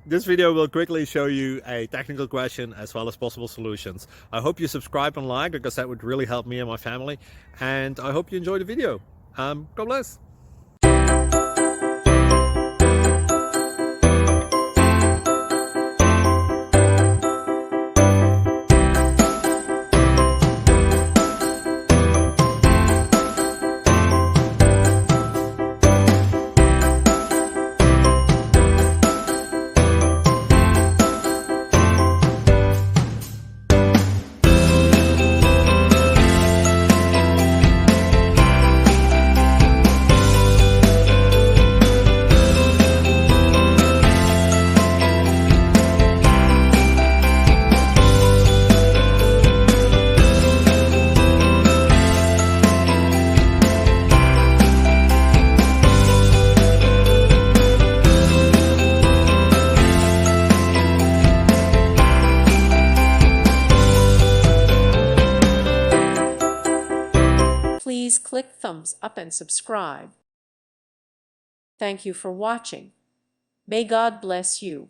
This video will quickly show you a technical question as well as possible solutions. I hope you subscribe and like, because that would really help me and my family. And I hope you enjoy the video. God bless. Please click thumbs up and subscribe. Thank you for watching. May God bless you.